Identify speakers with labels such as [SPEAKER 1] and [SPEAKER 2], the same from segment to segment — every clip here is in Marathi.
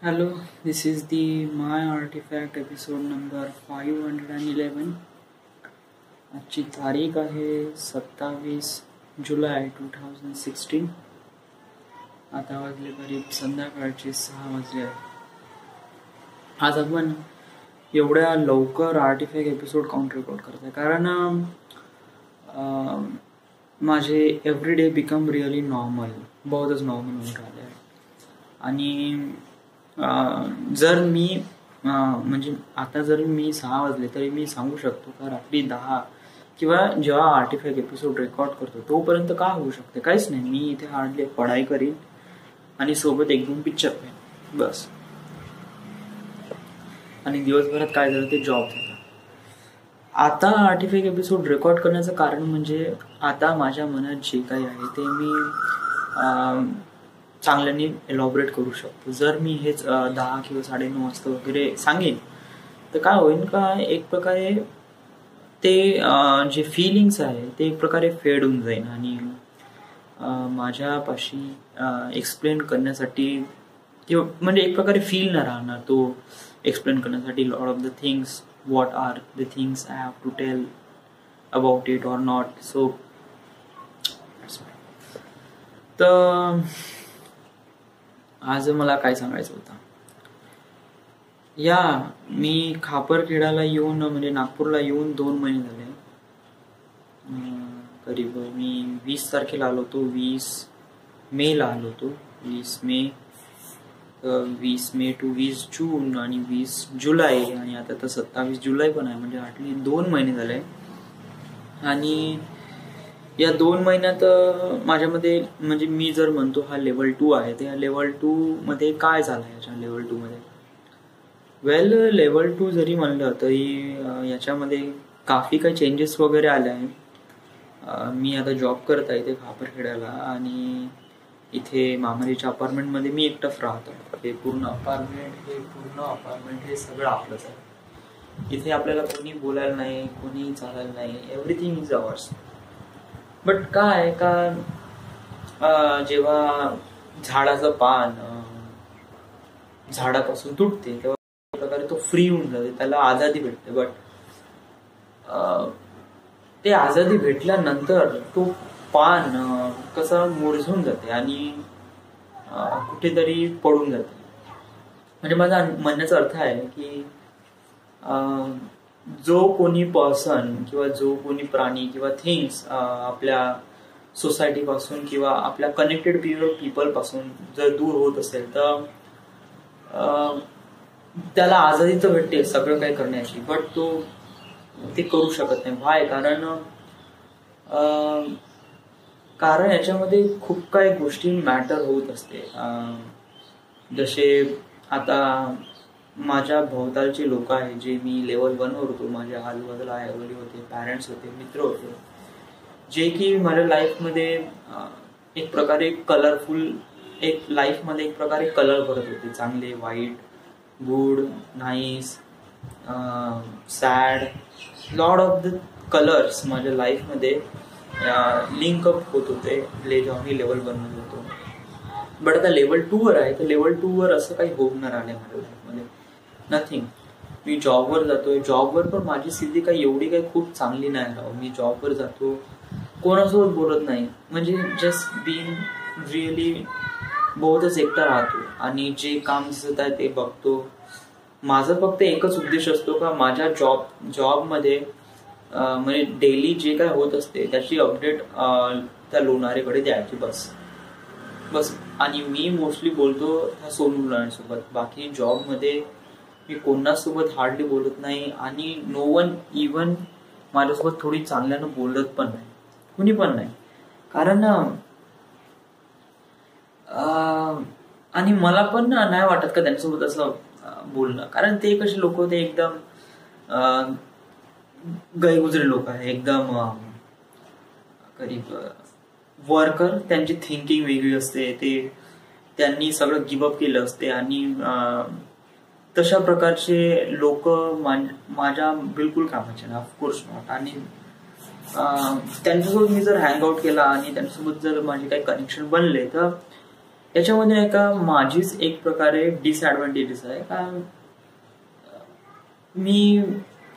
[SPEAKER 1] Hello, this is the My Artifact episode number 511. आजची तारीख आहे 27 जुलै 2016. आता वाजले करीब संध्याकाळचे 6 वाजले आहेत. आज आपण एवढ्या लवकर आर्टिफॅक्ट एपिसोड काउंट रेकॉर्ड करत आहे कारण माझे एव्हरीडे बिकम रिअली नॉर्मल, बहुतच नॉर्मल होऊन राहिले आहे. आणि जर मी म्हणजे आता जरी मी 6 वाजले तरी मी सांगू शकतो का रात्री 10 किंवा जेव्हा आर्टिफॅक्ट एपिसोड रेकॉर्ड करतो तोपर्यंत का होऊ शकते, काहीच नाही. मी इथे हार्डली पढाई करीन आणि सोबत 1-2 पिक्चर पाहिजे बस. आणि दिवसभरात काय झालं ते जॉब झाला. आता आर्टिफॅक्ट एपिसोड रेकॉर्ड करण्याचं कारण म्हणजे आता माझ्या मनात जे काही आहे ते मी चांगल्याने एलॉबरेट करू शकतो. जर मी हेच 10 किंवा 9:30 वाजता वगैरे सांगेन तर काय होईल का एक प्रकारे ते जे फिलिंग्स आहे ते एक प्रकारे फेड होऊन जाईल आणि माझ्यापाशी एक्सप्लेन करण्यासाठी किंवा म्हणजे एक प्रकारे फील न राहणार तो एक्सप्लेन करण्यासाठी lot of the things, what are the things I have to tell about it or not. So तर आज मला काय सांगायचं होतं. मी खापरखेडाला येऊन म्हणजे नागपूरला येऊन 2 महिने झाले. करीब मी 20 तारखेला आलो होतो, 20 मेला आलो होतो. 20 मे टू 20 जून आणि 20 जुलै आणि आता तर 27 जुलै पण आहे. म्हणजे हार्डली 2 महिने झाले. आणि या 2 महिन्यात माझ्यामध्ये म्हणजे मी जर म्हणतो हा लेवल 2 आहे तर या लेवल 2 मध्ये काय झालं याच्या लेवल 2 मध्ये. लेवल 2 जरी म्हणलं तरी याच्यामध्ये काफी काही चेंजेस वगैरे आले आहे. मी आता जॉब करत आहे इथे खापरखेड्याला आणि इथे मामारीच्या अपार्टमेंटमध्ये मी एकटाच राहतो. हे पूर्ण अपार्टमेंट हे सगळं आपलंच आहे. इथे आपल्याला कोणी बोलायला नाही, कोणी चालायला नाही, एव्हरीथिंग इज अवर्स. बट काय का जेव्हा झाडाचं पान झाडापासून तुटते तेव्हा एक प्रकारे तो फ्री होऊन जाते, त्याला आझादी भेटते. बट ते आझादी भेटल्यानंतर तो पान कसं मुरझून जाते आणि कुठेतरी पडून जाते. म्हणजे माझा म्हणण्याचा अर्थ आहे की जो कोणी पर्सन किंवा जो कोणी प्राणी किंवा थिंग्स आपल्या सोसायटी पासून किंवा आपल्या कनेक्टेड पीपल पासून जर दूर होत असेल तर त्याला आझादी तर भेटते सगळं काही करण्याची, बट तो ते करू शकत नाही. व्हाय? कारण याच्यामध्ये खूप काही गोष्टी मॅटर होत असते. जसे आता माझ्या भोवतालचे लोक आहेत जे मी लेवल 1 वर होतो, माझ्या आजूबाजूला आईवडील होते, पॅरेंट्स होते, मित्र होते, जे की माझ्या लाईफमध्ये एक प्रकारे कलरफुल लाईफमध्ये एक प्रकारे कलर भरत होते. चांगले, वाईट, good, nice, sad, lot of the colours माझ्या लाईफमध्ये लिंकअप होत होते जेव्हा मी लेवल 1 मध्ये होतो. बट आता लेवल 2 वर आहे तर लेवल 2 वर असं काही होऊन नाही राहिले माझ्या लाईफमध्ये, नथिंग. मी जॉबवर जातोय, जॉबवर पण माझी स्थिती काही एवढी काही खूप चांगली नाही राहू. मी जॉबवर जातो, कोणासोबत बोलत नाही, म्हणजे जस्ट बीइंग रिअली बहुतच एकटा राहतो आणि जे काम दिसत आहे ते बघतो. माझा फक्त एकच उद्देश असतो का माझ्या जॉबमध्ये म्हणजे डेली जे काय होत असते त्याची अपडेट त्या लोणारेकडे द्यायची बस. आणि मी मोस्टली बोलतो त्या सोनू लोणारेसोबत. बाकी जॉबमध्ये मी कोणासोबत हार्डली बोलत नाही आणि नो वन इवन माझ्यासोबत थोडी चांगल्यानं बोलत पण नाही, कुणी पण नाही. कारण आणि मला पण नाही वाटत का त्यांच्यासोबत असं बोलणं, कारण ते कसे लोक होते एकदम गैरगुजरे लोक आहे, एकदम करीब वर्कर. त्यांची थिंकिंग वेगळी असते, त्यांनी सगळं गिव्हअप केलं असते आणि तशा प्रकारचे लोक माझ्या बिलकुल कामाचे ना, ऑफकोर्स नॉट. आणि त्यांच्यासोबत मी जर हँग आउट केला आणि त्यांच्यासोबत जर माझे काही कनेक्शन बनले तर याच्यामध्ये नाही का माझीच एक प्रकारे डिसएडव्हान्टेजेस आहे का, मी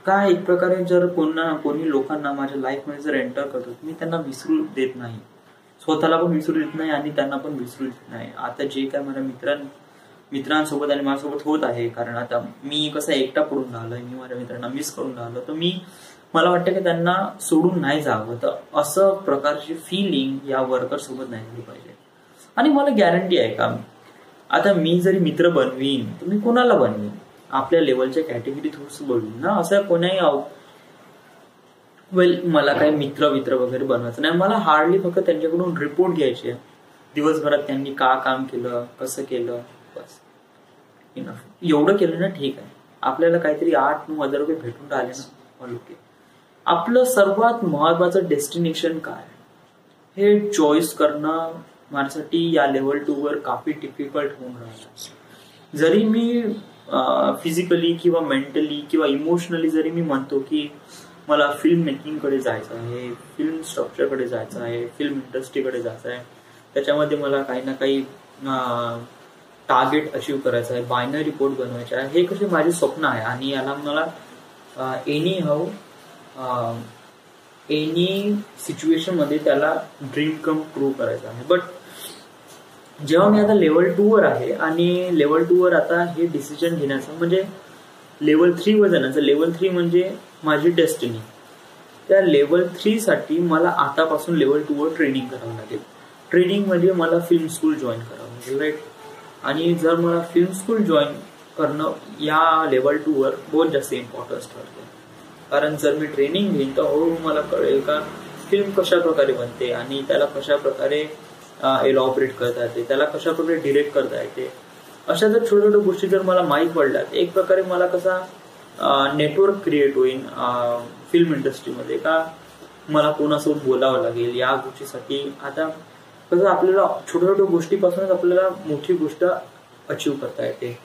[SPEAKER 1] काय एक प्रकारे जर कोणी लोकांना माझ्या लाईफमध्ये जर एंटर करतो, मी त्यांना विसरू देत नाही, स्वतःला पण विसरू देत नाही आणि त्यांना पण विसरू देत नाही. आता जे काय माझ्या मित्रांसोबत आणि माझ्यासोबत होत आहे, कारण आता मी कसं एकटा पडून राहिलोय, मी माझ्या मित्रांना मिस करून राहिलो, तर मला वाटतं की त्यांना सोडून नाही जावं. तर असं प्रकारची फिलिंग या वर्कर सोबत नाही झाली पाहिजे. आणि मला गॅरंटी आहे का, आता मी जरी मित्र बनवीन तर मी कोणाला बनवीन, आपल्या लेवलच्या कॅटेगरी थ्रूच बनवीन ना. असं कोणाही मला काही मित्र वगैरे बनवायचं नाही. मला हार्डली फक्त त्यांच्याकडून रिपोर्ट घ्यायचे, दिवसभरात त्यांनी का काम केलं, कसं केलं, बस इनफ. एवढं केलं ना ठीक आहे, आपल्याला काहीतरी 8-9 हजार रुपये भेटून राहिले ना, ओके. आपलं सर्वात महत्वाचं डेस्टिनेशन काय हे चॉईस करणं माझ्यासाठी या लेवल 2 वर काफी डिफिकल्ट होऊन राहिलं. जरी मी फिजिकली किंवा मेंटली किंवा इमोशनली जरी मी म्हणतो की मला फिल्म मेकिंग कडे जायचं आहे, फिल्म स्ट्रक्चरकडे जायचं आहे, फिल्म इंडस्ट्रीकडे जायचं आहे, त्याच्यामध्ये मला काही ना काही टार्गेट अचीव्ह करायचं आहे, बायनरी रिपोर्ट बनवायचे आहे, हे कसे माझे स्वप्न आहे आणि याला मला एनी सिच्युएशन मध्ये त्याला ड्रीम कम ट्रू करायचं आहे. बट जेव्हा मी आता लेवल 2 वर आहे आणि लेवल 2 वर आता हे डिसिजन घेण्याचं म्हणजे लेवल 3 वर जाण्याचं, लेवल 3 म्हणजे माझी डेस्टिनी. त्या लेवल 3 साठी मला आतापासून लेवल 2 वर ट्रेनिंग करावं लागेल. ट्रेनिंग म्हणजे मला फिल्म स्कूल जॉईन करावं लागेल, राईट. आणि जर मला फिल्म स्कूल जॉईन करणं या लेवल 2 वर बहुत जास्त इम्पॉर्टन्स ठरते. कारण जर मी ट्रेनिंग घेईन तर हळूहळू मला कळेल का फिल्म कशा प्रकारे बनते आणि त्याला कशा प्रकारे एलॉबरेट करता येते, त्याला कशा प्रकारे डिरेक्ट करता येते. अशा जर छोट्या छोट्या गोष्टी जर मला माहीत पडल्या, एक प्रकारे मला कसा नेटवर्क क्रिएट होईल फिल्म इंडस्ट्रीमध्ये, का मला कोणासोबत बोलावं लागेल या गोष्टीसाठी. आता कसं आपल्याला छोट्या छोट्या गोष्टीपासूनच आपल्याला मोठी गोष्ट अचीव्ह करता येते.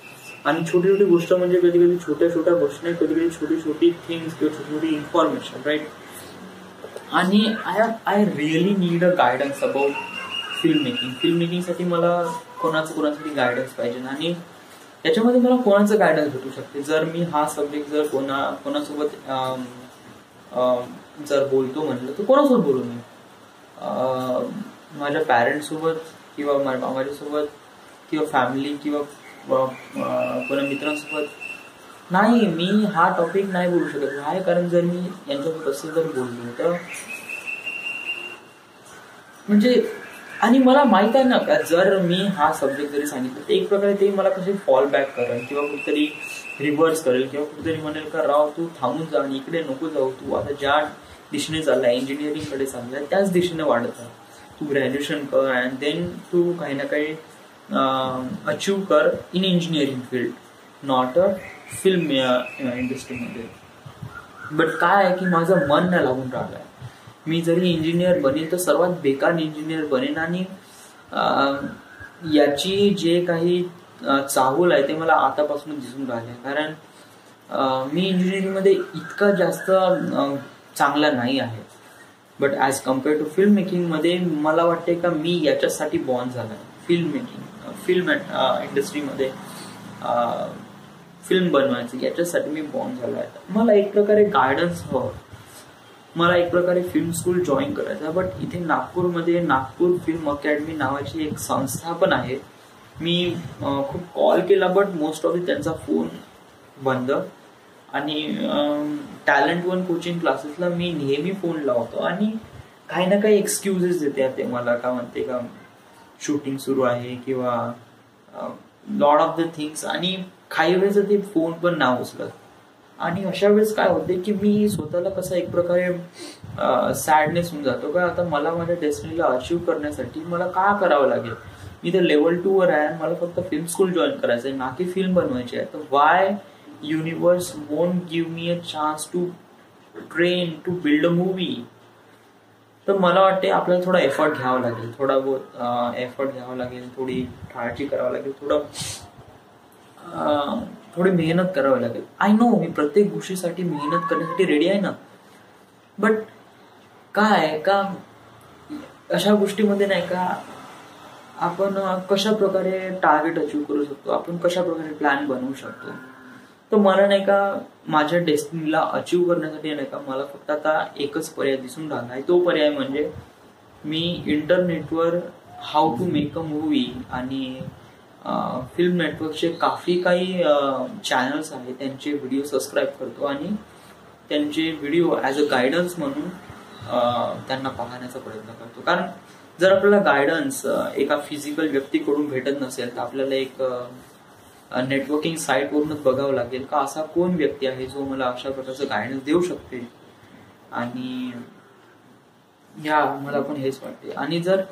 [SPEAKER 1] आणि छोटी छोटी गोष्ट म्हणजे कधी कधी छोट्या छोट्या गोष्टी नाही, कधी कधी छोटी छोटी थिंग्स किंवा छोटी छोटी इन्फॉर्मेशन, राईट. आणि I really need a guidance about film मेकिंगसाठी मला कोणासाठी गायडन्स पाहिजे. आणि याच्यामध्ये मला कोणाचं गायडन्स भेटू शकते जर मी हा सब्जेक्ट जर कोणासोबत जर बोलतो म्हटलं तर कोणासोबत बोलू मी, माझ्या पॅरेंट्स सोबत किंवा माझ्यासोबत किंवा फॅमिली किंवा कोणा मित्रांसोबत नाही. मी हा टॉपिक नाही बोलू शकत आहे, कारण जर मी यांच्यासोबत असं जर बोललो तर म्हणजे, आणि मला माहित आहे ना का जर मी हा सब्जेक्ट जरी सांगितलं तर एक प्रकारे ते मला कसे फॉल बॅक करेल किंवा कुठेतरी रिव्हर्स करेल किंवा कुठेतरी म्हणेल का राव तू थांबून जा आणि इकडे नको जाऊ, तू आता ज्या दिशेने चाललाय इंजिनिअरिंग कडे चाललाय त्याच दिशेने वाढत आहे, तू ग्रॅज्युएशन कर अँड देन तू काही ना काही अचीव्ह कर in engineering field, not a film इंडस्ट्रीमध्ये. बट काय आहे की माझं मन नाही लागून राहिलंय. मी जरी इंजिनियर बनेन तर सर्वात बेकार इंजिनियर बनेन आणि याची जे काही चाहूल आहे ते मला आतापासून दिसून राहिले. कारण मी इंजिनिअरिंगमध्ये इतका जास्त चांगला नाही आहे, but as compare to film मेकिंगमध्ये मला वाटते का मी याच्यासाठी बॉर्न झाला आहे. फिल्म इंडस्ट्रीमध्ये फिल्म बनवायचं याच्यासाठी मी बॉर्न झालो आहे. मला एक प्रकारे गायडन्स हवं, मला एक प्रकारे फिल्म स्कूल जॉईन करायचं. बट इथे नागपूरमध्ये नागपूर फिल्म अकॅडमी नावाची एक संस्था पण आहे. मी खूप कॉल केला बट मोस्ट ऑफ त्यांचा फोन बंद. आणि टॅलेंट वन कोचिंग क्लासेसला मी नेहमी फोन लावतो आणि काही ना काही एक्सक्युजेस देते ते मला, का म्हणते का शूटिंग सुरू आहे किंवा लॉट ऑफ द थिंग्स, आणि काही वेळेस ते फोन पण ना उचलत. आणि अशा वेळेस काय होते की मी स्वतःला कसं एक प्रकारे सॅडनेस होऊन जातो का आता मला माझ्या डेस्टिनीला अचीव्ह करण्यासाठी मला काय करावं लागेल. मी तर लेवल 2 वर आहे, मला फक्त फिल्म स्कूल जॉईन करायचं आहे, ना की फिल्म बनवायची आहे. तर why universe won't give me a chance to train to build a movie. तर मला वाटते आपल्याला थोडा एफर्ट घ्यावा लागेल, थोडा बहुत एफर्ट घ्यावा लागेल, थोडी काळजी करावं लागेल, थोडी मेहनत करावी लागेल. आय नो मी प्रत्येक गोष्टीसाठी मेहनत करण्यासाठी रेडी आहे ना, बट काय का अशा गोष्टीमध्ये नाही का आपण कशा प्रकारे टार्गेट अचीव करू शकतो, आपण कशा प्रकारे प्लॅन बनवू शकतो. तर मला नाही का माझ्या डेस्टिनीला अचीव करण्यासाठी नाही का मला फक्त आता एकच पर्याय दिसून राहिला आहे. तो पर्याय म्हणजे मी इंटरनेटवर how to make a movie आणि फिल्म नेटवर्कचे काफी काही चॅनल्स आहेत, त्यांचे व्हिडिओ सबस्क्राईब करतो आणि त्यांचे व्हिडिओ ॲज अ गायडन्स म्हणून त्यांना पाहण्याचा प्रयत्न करतो. कारण जर आपल्याला गायडन्स एका फिजिकल व्यक्तीकडून भेटत नसेल तर आपल्याला एक नेटवर्किंग साईटवरूनच बघावं लागेल का असा कोण व्यक्ती आहे जो मला अशा प्रकारचं गायडन्स देऊ शकते. आणि मला पण हेच वाटते. आणि जर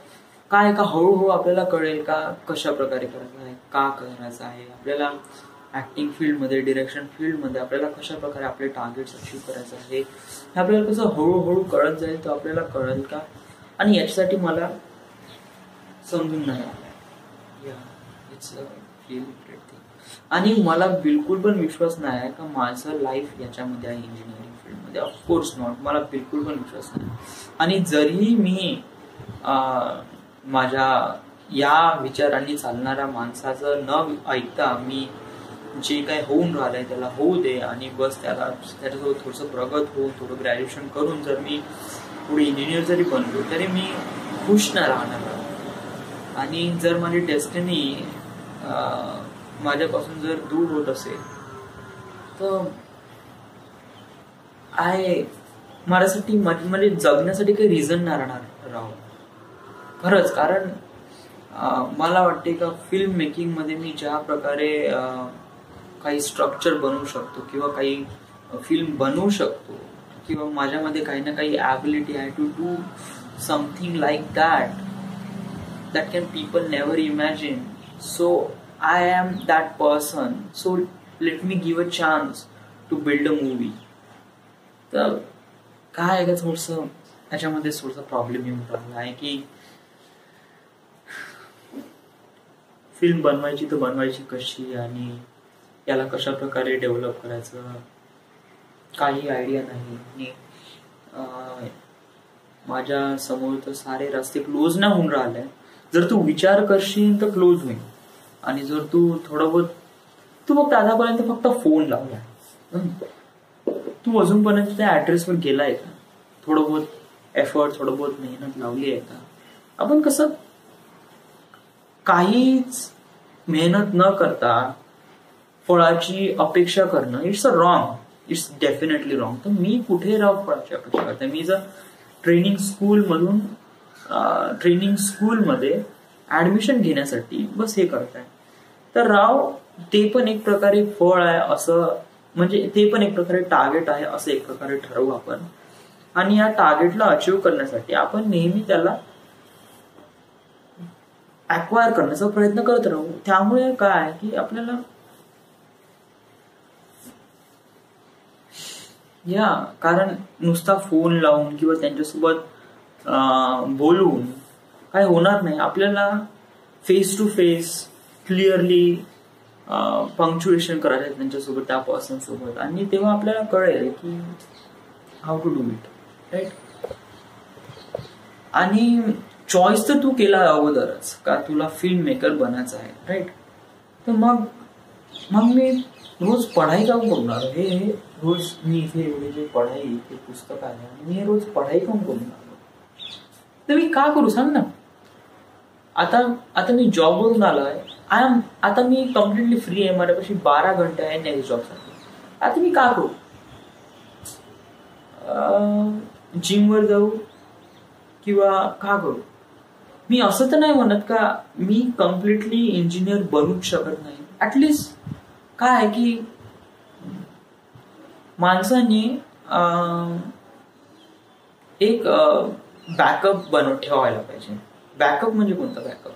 [SPEAKER 1] काय का हळूहळू आपल्याला कळेल का कशा प्रकारे करायचं आहे, का करायचं आहे आपल्याला ऍक्टिंग फील्डमध्ये, डिरेक्शन फील्डमध्ये आपल्याला कशा प्रकारे आपले टार्गेट्स अचीव करायचं आहे हे आपल्याला कसं हळूहळू कळत जाईल तर आपल्याला कळेल का. आणि याच्यासाठी मला समजून नाही आलं. It's a really great thing. आणि मला बिलकुल पण विश्वास नाही आहे का माझं लाईफ याच्यामध्ये आहे इंजिनिअरिंग फील्डमध्ये. Of course not. मला बिलकुल पण विश्वास नाही. आणि जरी मी माझ्या या विचारांनी चालणाऱ्या माणसाचं न ऐकता मी जे काही होऊन राहिलंय त्याला होऊ दे आणि बस त्याच्यासोबत थोडंसं प्रगत होऊन थोडं ग्रॅज्युएशन करून जर मी पुढे इंजिनियर जरी बनलो तरी मी खुश नाही राहणार. आणि जर माझी डेस्टिनी माझ्यापासून जर दूर होत असेल तर माझ्यासाठी म्हणजे जगण्यासाठी काही रिझन नाही राहू खरंच. कारण मला वाटते का फिल्म मेकिंग मध्ये मी ज्या प्रकारे काही स्ट्रक्चर बनवू शकतो किंवा काही फिल्म बनवू शकतो किंवा माझ्यामध्ये काही ना काही ॲबिलिटी आहे to do something like that can people never imagine. So I am that person. So let me give a chance to build a movie. तर काय आहे का थोडंसं त्याच्यामध्ये थोडंसं प्रॉब्लेम येऊन राहिला आहे की फिल्म बनवायची तर बनवायची कशी आणि याला कशा प्रकारे डेव्हलप करायचं काही आयडिया नाही. आणि माझ्या समोर तर सारे रस्ते क्लोज नाही होऊन राहिले. जर तू विचार करशील तर क्लोज होईल. आणि जर तू थोडं बहुत तू फक्त आतापर्यंत फक्त फोन लावलाय, तू अजूनपर्यंत त्या ऍड्रेसवर गेलाय का, थोडं बहुत एफर्ट थोडं बहुत मेहनत लावली आहे का. आपण कसं काहीच मेहनत न करता फळाची अपेक्षा करणं it's a wrong. It's definitely wrong. तर मी कुठे फळाची अपेक्षा करते. मी जर ट्रेनिंग स्कूलमध्ये ऍडमिशन घेण्यासाठी बस हे करताय तर ते पण एक प्रकारे फळ आहे असं, म्हणजे ते पण एक प्रकारे टार्गेट आहे असं एक प्रकारे ठरवू आपण. आणि या टार्गेटला अचीव्ह करण्यासाठी आपण नेहमी त्याला ऍक्वायर करण्याचा प्रयत्न करत राहू. त्यामुळे काय की आपल्याला कारण नुसता फोन लावून किंवा त्यांच्यासोबत बोलून काय होणार नाही. आपल्याला face to face clearly punctuation करायचं आहे त्यांच्यासोबत, त्या पर्सन सोबत. आणि तेव्हा आपल्याला कळेल की how to do it, right. आणि चॉईस तर तू केला अगोदरच का तुला फिल्म मेकर बनायचं आहे, राईट. तर मग मी रोज पढाई काऊन करणार. हे रोज मी इथे एवढे जे पढाई ते पुस्तक आहे आणि मी रोज पढाई काऊन करणार. तर मी का करू सांग ना. आता मी जॉबवरून आलोय. आता मी कम्प्लिटली फ्री आहे. माझ्यापाशी 12 घंटे आहे नेक्स्ट जॉबसाठी. आता मी का करू. जिमवर जाऊ किंवा का करू. मी असं तर नाही म्हणत का मी कम्प्लिटली इंजिनियर बनूच शकत नाही. ऍटलिस्ट काय आहे की माणसाने एक बॅकअप ठेवायला पाहिजे. बॅकअप म्हणजे कोणता बॅकअप.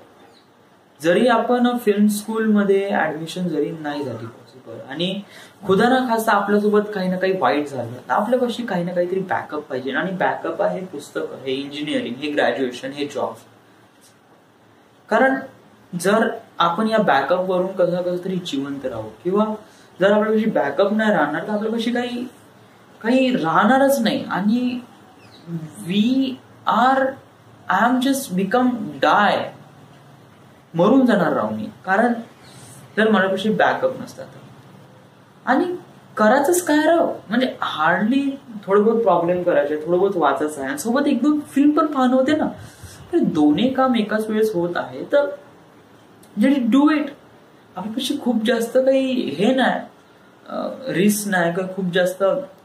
[SPEAKER 1] जरी आपण फिल्म स्कूलमध्ये ऍडमिशन जरी नाही झाली पॉसिबल आणि खुदा ना खास्ता आपल्यासोबत काही ना काही वाईट झालं तर आपल्यापाशी काही ना काहीतरी बॅकअप पाहिजे. आणि बॅकअप आहे पुस्तक, हे इंजिनिअरिंग, हे ग्रॅज्युएशन, हे जॉब. कारण जर आपण या बॅकअप वरून कसं तरी जिवंत राहू किंवा जर आपल्यापाशी बॅकअप नाही राहणार तर आपल्यापाशी काही राहणारच नाही. आणि आय एम जस्ट बिकम डाय मरून जाणार राहू मी, कारण जर माझ्यापाशी बॅकअप नसतात. आणि करायचंच काय राव, म्हणजे हार्डली थोडं बहुत प्रॉब्लेम करायचे, थोडं बहुत वाचायचं आहे आणि सोबत एक दोन फिल्म पण पाहणं होते ना. तर दोन्ही काम एकाच वेळेस होत आहे, तर डू इट. आपल्यापाशी खूप जास्त काही हे नाही, रिस्क नाही, किंवा खूप जास्त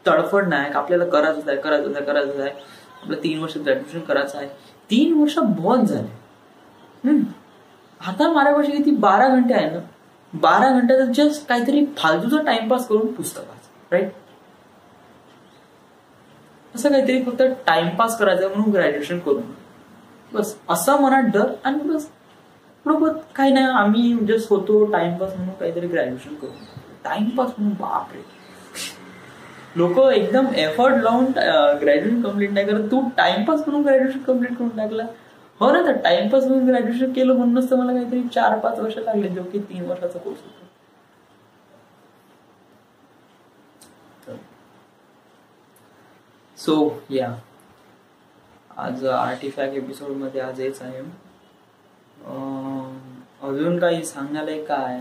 [SPEAKER 1] तडफड नाही. आपल्याला करायचंच आहे. आपलं 3 वर्ष ग्रॅज्युएशन करायचं आहे. 3 वर्ष बहुत झाले. आता माझ्यापाशी किती 12 घंटे आहे ना. 12 घंट्यात जस्ट काहीतरी फालतूचा टाइमपास करून पुस्तक वाच, राईट. असं काहीतरी फक्त टाइमपास करायचं म्हणून ग्रॅज्युएशन करून बस असं मनात डर, आणि बस बरोबर काही नाही. आम्ही जस्ट होतो टाइमपास म्हणून काहीतरी ग्रॅज्युएशन करू, टाइमपास म्हणून. बापरे, लोक एकदम एफर्ट लावून ग्रॅज्युएशन कम्प्लीट नाही करत. तू टाइमपास म्हणून ग्रॅज्युएशन कम्प्लीट करून टाकला. हो ना, तर टाइमपास म्हणून ग्रॅज्युएशन केलं म्हणूनच तर मला काहीतरी 4-5 वर्ष लागले, जो की 3 वर्षाचा कोर्स होता. सो या, आज आर्टिफॅक्ट एपिसोड मध्ये आज हेच आहे. अजून काही सांगण्यालायक काय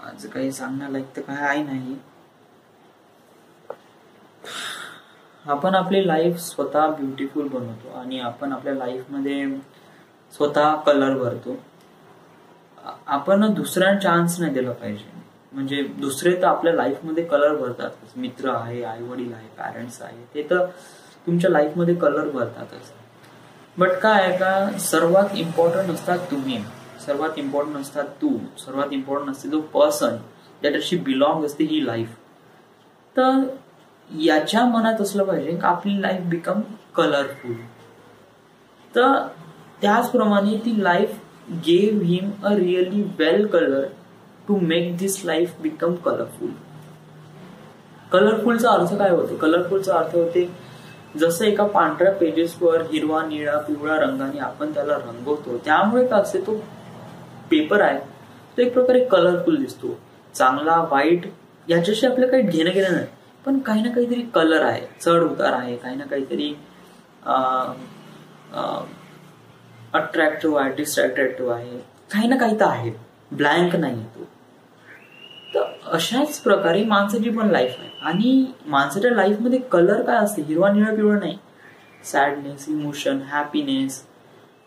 [SPEAKER 1] आज काही सांगण्यालायक तर काय आहे नाही. आपण आपली लाईफ स्वतः ब्युटिफुल बनवतो आणि आपण आपल्या लाईफमध्ये स्वतः कलर भरतो. आपण दुसऱ्यांना चान्स नाही दिला पाहिजे. म्हणजे दुसरे तर आपल्या लाईफमध्ये कलर भरतातच. मित्र आहे, आई वडील आहे, पॅरेंट्स आहे, ते तर तुमच्या लाईफमध्ये कलर भरतातच. बट काय आहे का, सर्वात इम्पॉर्टंट असतात तुम्ही, सर्वात इम्पॉर्टंट असतात तू, सर्वात इम्पॉर्टंट असते जो पर्सन ज्याच्याशी बिलॉंग असते ही लाईफ. तर याच्या मनात असलं पाहिजे की आपली लाईफ बिकम कलरफुल. तर त्याचप्रमाणे ती life gave him a really well colour to make this life become colourful. कलरफुलचा अर्थ काय होतो? कलरफुलचा अर्थ होते जसं एका पांढऱ्या पेजेसवर हिरवा, निळा, पिवळा रंगाने आपण त्याला रंगवतो, त्यामुळे काय असते, तो पेपर आहे तो एक प्रकारे कलरफुल दिसतो. चांगला वाईट याच्याशी आपलं काही घेणं नाही, पण काही ना काहीतरी कलर आहे, चढ उतार आहे, काही ना काहीतरी अट्रॅक्टिव्ह आहे, डिस्ट्रॅक्टिव्ह आहे, काही ना काही तर आहे, ब्लँक नाही तो. तर अशाच प्रकारे माणसाची पण लाईफ आहे. आणि माणसाच्या लाईफमध्ये कलर काय असते? हिरवा, निळा, पिवळा नाही. सॅडनेस, इमोशन, हॅपीनेस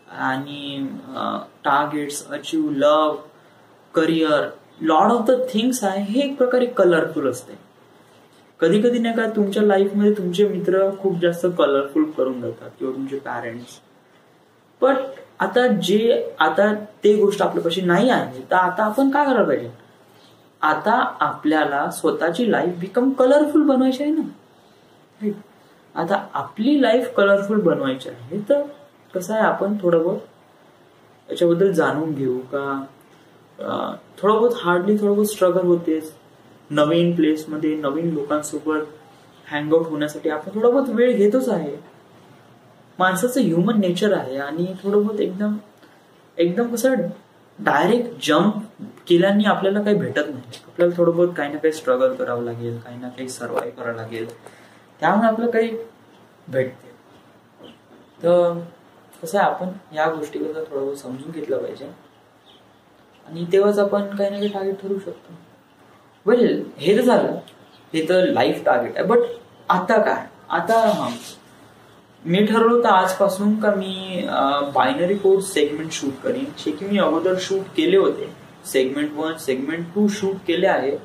[SPEAKER 1] आणि targets, achieve, love, career, lot of the things आहे, हे एक प्रकारे कलरफुल असते. कधी कधी नाही का तुमच्या लाईफमध्ये तुमचे मित्र खूप जास्त कलरफुल करून जातात, किंवा तुमचे पॅरेंट्स. पण आता ते गोष्ट आपल्यापाशी नाही आहे, तर आता आपण काय करायला पाहिजे? आता आपल्याला स्वतःची लाईफ बिकम कलरफुल बनवायची आहे ना. आता आपली लाईफ कलरफुल बनवायची आहे, तर कसं आहे, आपण थोडं बहुत याच्याबद्दल जाणून घेऊ का. थोडं बहुत स्ट्रगल होतेच. नवीन प्लेसमध्ये नवीन लोकांसोबत हँगआउट होण्यासाठी आपण थोडा बहुत वेळ घेतोच आहे. माणसाचं ह्युमन नेचर आहे. आणि थोडं बहुत एकदम कसं डायरेक्ट जम्प केल्याने आपल्याला काही भेटत नाही. आपल्याला थोडं बहुत काही ना काही स्ट्रगल करावं लागेल, काही ना काही सर्वाइव्ह करावं लागेल, त्यामुळे आपलं काही भेटते. तर कसं आहे, आपण या गोष्टीबद्दल थोडं बहुत समजून घेतलं पाहिजे, आणि तेव्हाच आपण काही ना काही टार्गेट ठरवू शकतो. वेल, हे तर झालं, हे तर लाईफ टार्गेट आहे. बट आता काय? आता मी ठरवलं तर आजपासून का मी बायनरी कोड सेगमेंट शूट करीन. जे की मी अगोदर शूट केले होते. सेगमेंट 1, सेगमेंट 2 शूट केले आहे,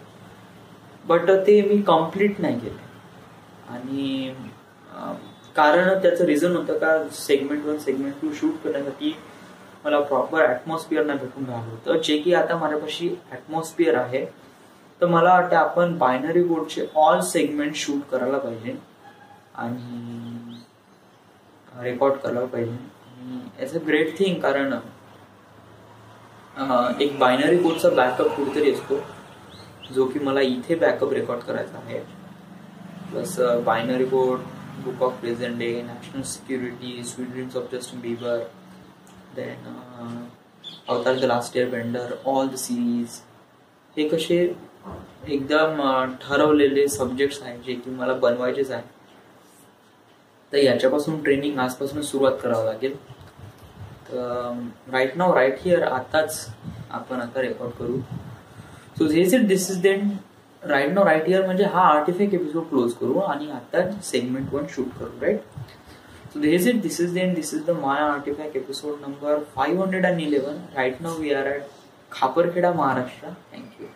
[SPEAKER 1] बट ते मी कम्प्लीट नाही केले. आणि कारण त्याचं रिझन होतं का, सेगमेंट 1, सेगमेंट 2 शूट करण्यासाठी मला प्रॉपर ऍटमॉस्फिअर नाही भेटून राहिलं होतं. जे की आता माझ्यापाशी ऍटमॉस्फिअर आहे. तर मला वाटतं आपण बायनरी कोडचे ऑल सेगमेंट शूट करायला पाहिजे आणि रेकॉर्ड करायला पाहिजे. आणि इट्स अ ग्रेट थिंग, कारण एक बायनरी कोडचा बॅकअप कुठेतरी असतो, जो की मला इथे बॅकअप रेकॉर्ड करायचा आहे. Plus binary code, book of present day, national security, sweet dreams of Justin Bieber, then Avatar the last airbender, all the series, हे कसे एकदम ठरवलेले सब्जेक्ट्स आहेत जे की मला बनवायचेच आहे. तर याच्यापासून ट्रेनिंग आजपासून सुरुवात करावं लागेल. राईट नाव राईट हिअर आताच आपण आता रेकॉर्ड करू. So this is then right now right here म्हणजे हा आर्टिफॅक्ट एपिसोड क्लोज करू आणि आता सेगमेंट 1 शूट करू. Right. So this is the Maya Artifact episode number 511. Right now we are at Khaparkheda, Maharashtra. Thank you.